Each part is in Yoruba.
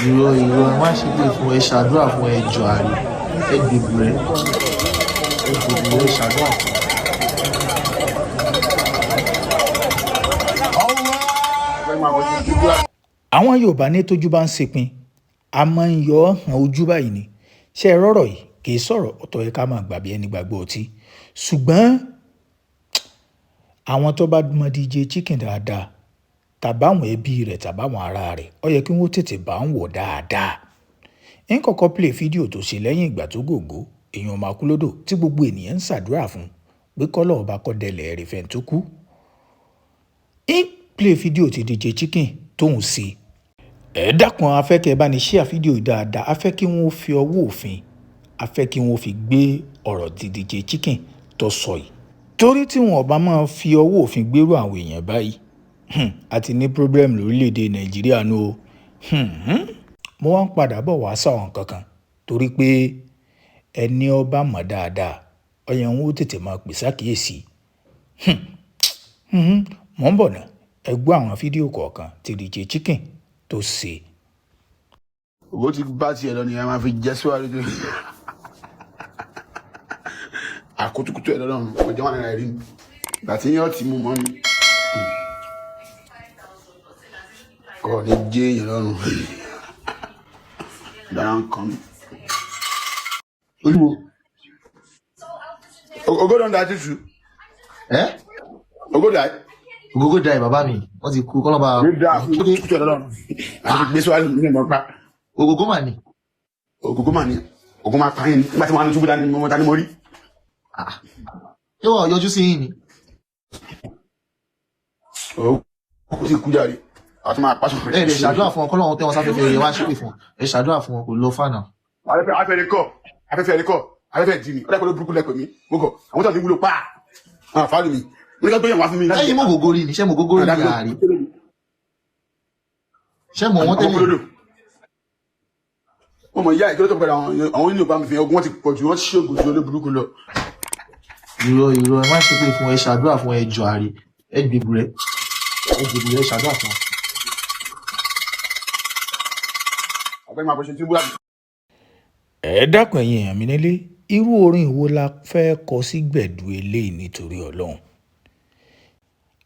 Irọ́ irọ́ ẹ má ṣépè fún ẹ ṣàdúrà fún ẹ jọ àrè ẹ gbèbù rẹ ẹ ṣàdúrà fún. àwọn Yorùbá ní tójú bá ń ṣepin a máa ń yọ ọ́ hàn ojú báyìí ni ṣé ẹ rọ́rọ̀ yìí kì í sọ̀rọ̀ ọ̀tọ̀ yẹ ká máa gbàgbé ẹni gbàgbọ́ ọtí ṣùgbọ́n àwọn tó bá mọ DJ Chicken dáadáa tàbáwọn ẹbí rẹ̀ tàbáwọn ará rẹ̀ ó yẹ kí wọ́n tètè bá ń wọ̀ dáadáa. ń kọ́kọ́ play fídíò tó ṣe lẹ́yìn ìgbà tó gògó èèyàn Makulódò tí gbogbo ènìyàn ń ṣàdúrà fún pé kọ́lọ́ ọba kọ́dẹ̀lẹ̀ rẹ̀ fẹ́ tó kú. ń play fídíò ti DJ Chicken tóun ṣe. ẹ dákun afẹ́kẹ́ bá ní share fídíò dáadáa afẹ́ kí wọ́n fi ọwọ́ òfin afẹ́ kí wọ́n fi gbé ọ̀rọ̀ ti DJ Chicken tó sọ yìí. torí tí wọn ọba máa fi ọwọ́ òfin gbérú àwọn èèyàn báyìí àti ní problem lórílẹ̀‐èdè Nàìjíríà nù o. mo wá ń padà bọ̀ wá sáwọn kankan torí pé ẹni ọba mọ̀ dáadáa ọyàn wọn ó tètè máa pè sákìyèsí. mọ̀ ń bọ̀ ná ẹ gbọ́ àwọn fídíò kọ̀ọ̀kan tí DJ Chicken tó ṣe. owó ti bá tiẹ̀ lọ ni ẹ máa fi jẹ́ síwájú tó àkótókótó ẹ̀ lọ́dọ̀ ọjọ́ wọn náírà rí mi ìgbà tí yẹn ti mú mọ́ mi kọ́ ní jẹ́ èèyàn lọ́rùn dára ń kàn mí. olúwo ogódò ń da tútù ogódò àì. Ògógó da ẹ bàbá mi wọ́n ti kú kọ́lọ́ba. àkótókótó ẹ̀ lọ́dọ̀ àti gbé síwájú ní ìmọ̀ pa. Ògógó mà ní. ògógó mà ní ògógó máa pa yín nígbà tí wọ́á ní túbú dání mo rí. ṣé wọ́n yọjú sí yín ni. ó sì kú jáde àti máa pàṣẹ. ẹ lè ṣàdúrà fún wọn kọ́lọ́wọ́n tẹ́ wọn sáfẹ́fẹ́ rẹ̀ wá ṣépè fún wọn ẹ ṣàdúrà fún wọn kò lọ fànà. afẹ́fẹ́ dì mí ọ̀dẹ́kọ̀ ló burúkú lẹ́pẹ̀ mí mo kọ̀ àwọn tó ti wúlò pa fáàlù mi mo ní ká gbéyàn wá fún mi. ẹyin mo gògó rí ni ṣé mo gògó rí ni àárí ṣé mo wọ́n tẹ́lẹ̀. wọ́n mọ̀ ìyá ìkẹ́lẹ́ tó pẹ̀lú àwọn onílò bá mi fi ogun wọn ti pọ̀ jù wọ́n ti ṣe ògùn jù olóò burúkú lọ. irọ́ irọ́ ẹ má ṣépè fún ẹ ṣàdúrà fún ẹ jọ àrè ẹ gbèbù rẹ ẹ ṣàdúrà fún. ẹ dákun ẹ̀yin èèyàn mi nílé irú orin wo la fẹ́ kọ sí gbẹ̀du eléyìí nítorí Ọlọ́run.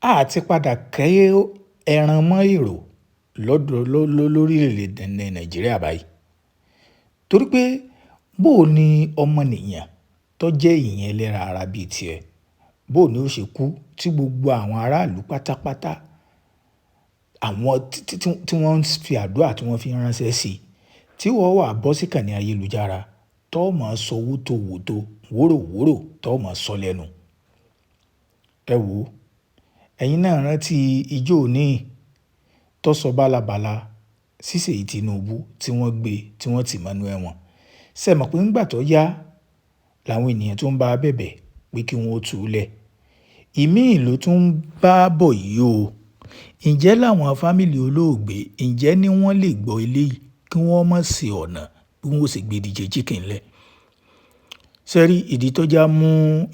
a ti padà kẹ́ ẹran mọ́ èrò lórílẹ̀‐èdè Nàìjíríà báyìí torí pé bó o ní ọmọnìyàn tó jẹ́ ìyẹn ẹlẹ́ran ara bíi tiẹ̀ bó o ní ó ṣe kú tí gbogbo àwọn aráàlú pátápátá àwọn tí wọ́n ń fi àdúrà tí wọ́n fi ránṣẹ́ sí i tí wọ́n wà bọ́ sí kàní ayélujára tó máa sọ wótòwótò wóròwórò tó máa sọ lẹ́nu. ẹ wò ó ẹ̀yin náà rántí ijó ní tó sọ bálabàla Ṣíṣèyí Tinubu tí wọ́n gbé tí wọ́n tì mọ́nú ẹ̀wọ̀n ṣe mọ̀ pé ńgbà tó yá làwọn ènìyàn tó ń bá bẹ̀bẹ̀ pé kí wọ́n ó tú u lẹ̀ ìmíì ló tún ń bá bọ̀ yìí o ǹjẹ́ làwọn fámìlì olóògbé ǹjẹ́ ni wọ́n lè gbọ́ eléyìí kí wọ́n mọ̀ sí ọ̀nà bí wọ́n sì gbé DJ Chicken lẹ̀. sẹ́rí ìdí tó já mú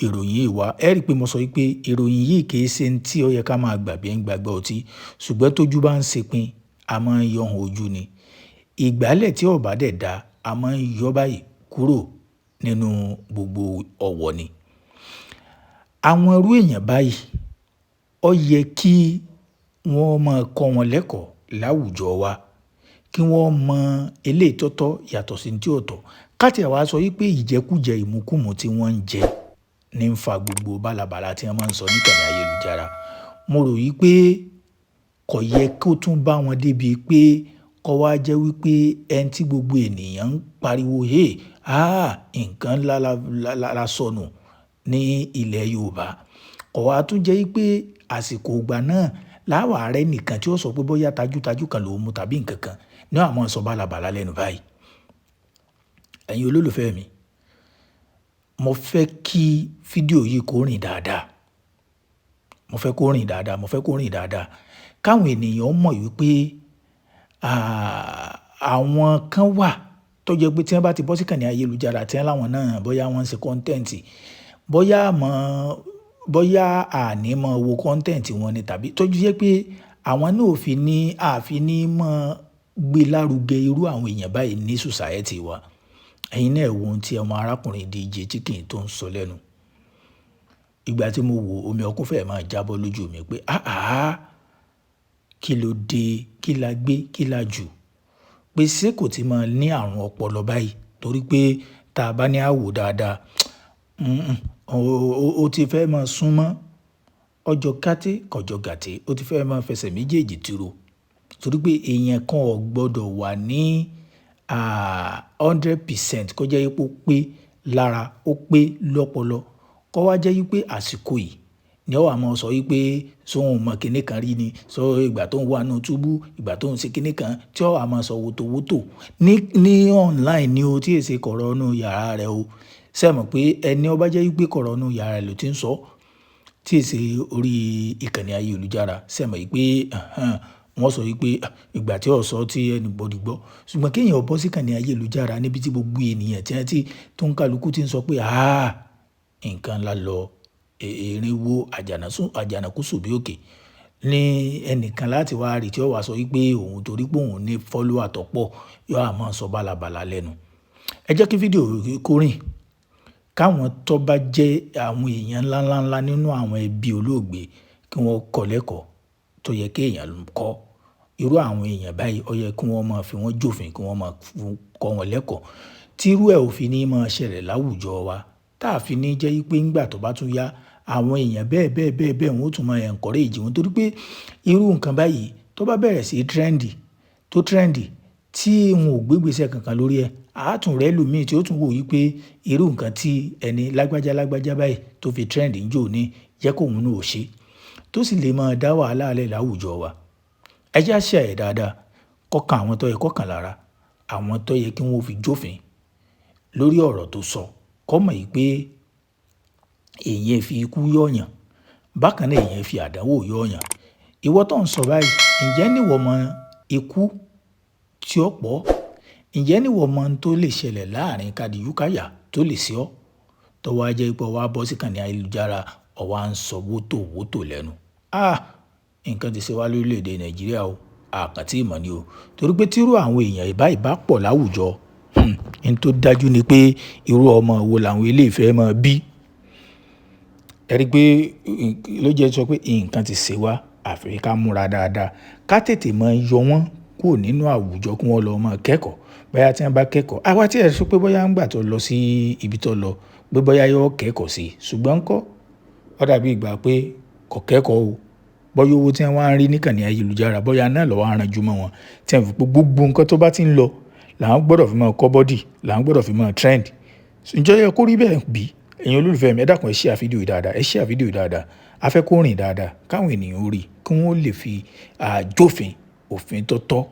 ìròyìn yìí wá ẹ rí i pé mo sọ pé ìròyìn yìí kì í ṣe ní tí ó yẹ ká máa gbàgbé ń gbàgbọ́ ọtí ṣùgbọ́n tójú bá ń ṣepin a máa ń yọ ohun ojú ni ìgbálẹ̀ tí ọ̀bá dẹ̀ da a máa ń yọ báyìí kúrò nínú gbogbo ọ̀wọ̀ ni. àwọn irú èèyàn báyìí ó yẹ kí wọ́n máa kọ́ wọn lẹ́kọ̀ọ́ láwùjọ wa kí wọ́n mọ eléyìí tọ́tọ́ yàtọ̀ sí tí ò tọ́ káti àwa sọ wípé ìjẹkújẹ ìmukúmu tí wọ́n ń jẹ ní ń fa gbogbo bálabàla tí wọ́n máa ń sọ níkànnì ayélujára mo rò wípé kò yẹ kó tún bá wọn débi pé kó wá jẹ́ wípé ẹni tí gbogbo ènìyàn ń pariwo nǹkan la sọnù ní ilẹ̀ Yorùbá kò wá tún jẹ́ wípé àsìkò ìgbà náà láwà rẹ nìkan tí ó sọ pé bóyá tajútajú kan ló mú tàbí nǹkan kan ní àwọn sọ bálabàla lẹ́nu báyìí. ẹ̀yin olólùfẹ́ mi mo fẹ́ kí fídíò yìí kó rìn dáadáa mo fẹ́ kó rìn dáadáa káwọn ènìyàn mọ̀ wípé àwọn kan wà tó jẹ́ pé tí wọ́n bá ti bọ́ sí kàní ayélujára tí wọ́n láwọn náà bóyá wọ́n ń ṣe kọ́ńtẹ́ǹtì bóyá àní mọ̀ wo kọ́ńtẹ́ǹtì wọn ni tàbí tó jẹ́ pé àwọn náà àfi ní mọ̀ gbé lárugẹ irú àwọn èèyàn báyìí ní society wa. Ẹ̀yin náà wo ohun tí ọmọ arákùnrin DJ Chicken tó ń sọ lẹ́nu. Ìgbà tí mo wo omi ọkún fẹ́ máa jábọ́ lójú mi pé kí ló dé, kí la gbé, kí la jù, pé ṣé kò ti máa ní àrùn ọpọlọ báyìí torí pé tá a bá ní àwò dáadáa ó ti fẹ́ máa súnmọ́ ọjọ́ gàtè kọjọ́ gàtè, ó ti fẹ́ máa fẹsẹ̀ méjèèjì tìrò torí pé èèyàn kan ò gbọ́dọ̀ wà ní 100% kó jẹ́ pé ó pé lára, ó pé lọ́pọlọ, kó wá jẹ́ pé àsìkò yìí ni ó wà máa sọ wípé sóhun mọ̀ kíní kan rí ni, sọ ìgbà tó ń wà nínú túbú, ìgbà tó ń ṣe kíní kan tí ó wà máa sọ wòtòwòtò ní online ni o, tí èsì kọ̀rọ̀ nínú yàrá rẹ̀ o. Ṣé mọ̀ pé ẹni ó bá jẹ́ wípé kọ̀rọ̀ nínú yàrá rẹ̀ ló ti ń sọ, tí èsì orí ìkànnì ayélujára, ṣé mọ̀ wípé wọ́n sọ wípé ìgbà tí ó sọ tí anybody gbọ́. Ṣùgbọ́n kí èèyàn bọ́ sí ìkànnì ayélujára níbi tí gbogbo ènìyàn tí tó ń kálukú ti ń sọ pé nǹkan ńlá lọ, erinwo àjànàkú sùn bí òkè, ní ẹnìkan láti wá rí tí ó wá sọ wípé òun torí pé òun ní follower tó pọ̀ yóò máa sọ bálabàla lẹ́nu. Ẹ jẹ́ kí fídíò kó rìn, káwọn tó bá jẹ́ àwọn èèyàn ńláńlá nínú àwọn ẹbí olóògbé kí wọ́n kọ́ lẹ́kọ̀ọ́ tó yẹ kí èèyàn kọ́. Irú àwọn èèyàn báyìí ó yẹ kí wọ́n máa fi wọ́n jófin, kí wọ́n máa kọ́ wọn lẹ́kọ̀ọ́ tí irú ẹ̀ ò fi ní máa ṣẹlẹ̀ láwùjọ wa, tá a fi ní jẹ́ pé ńgbà tó bá tún yá àwọn èèyàn bẹ́ẹ̀ wọ́n tún máa encourage wọn torí pé irú nǹkan báyìí tó bá bẹ̀rẹ̀ sí trendy tí wọn ò gbégbèsè kankan lórí ẹ̀, àátún rẹ̀ lòmíì tí ó tún wò wípé irú nǹkan tí ẹni lágbájá báyìí tó fi trend ń jò ní jẹ́ kóun náà ò ṣe, tó sì lè máa dá wàhálà alẹ́ láwùjọ wa. Ẹ jẹ́ àṣà ẹ̀ dáadáa, kọ́kàn àwọn tó yẹ kọ́kàn lára, àwọn tó yẹ kí wọ́n fi jófin lórí ọ̀rọ̀ tó sọ, kó mọ̀ yìí pé èèyàn fi ikú yọ̀yàn, bákan náà èèyàn fi àdánwò yọ̀yàn. Ìwọ tó ń sọ báyìí, ǹjẹ́ níwọ̀ mọ ikú tí ó pọ̀? Ǹjẹ́ níwọ̀ mọ tó lè ṣẹlẹ̀ láàrin kadìyúkáyà tó lè ṣe ọ́ tó wá jẹ́ pé wá bọ́ sí ìkànnì ayélujára ó wá ń sọ wótòwótò lẹ́nu? Nǹkan ti ṣe wá lórílẹ̀‐èdè Nàìjíríà o, àkàntì ìmọ̀ ni o, torí pé tírú àwọn èèyàn ìbáyìí bá pọ̀ láwùjọ, n tó dájú ni pé irú ọmọ wo làwọn ilé ìfẹ́ máa bí. Ẹ rí pé ló jẹ́ sọ pé nǹkan ti ṣe wá, àfi ká múra dáadáa, ká tètè máa yọ wọ́n kúrò nínú àwùjọ kí wọ́n lọ máa kẹ́kọ̀ọ́. Bóyá tí wọ́n bá kẹ́kọ̀ọ́, àwa tí ẹ sọ pé bóyá ńgbà tó lọ sí ibi tó lọ pé bóyá yóò kẹ́kọ̀ọ́ sí, ṣùgbọ́n ńkọ́ ó dàbí ìgbà pé kò kẹ́kọ̀ọ́ o. Bóyá owó tí wọ́n wá ń rí níkànnì ayélujára bóyá náà lọ́wọ́ aranjú mọ́ wọn, tí wọ́n fi pé gbogbo nǹkan tó bá ti ń lọ làwọn gbọ́dọ̀ fi máa kọ́ bọ́dì, làwọn gbọ́dọ̀ fi máa trend. Ǹjẹ́ yẹ kó rí bẹ́ẹ̀ bí? Ẹ̀yin olólùfẹ́ mi, ẹ dákun ẹ share fídíò yìí dáadáa, ẹ share fídíò yìí dáadáa. A fẹ́ kó rìn dáadáa káwọn ènìyàn ó rí, kí wọ́n lè fi jófin òfin tó tọ́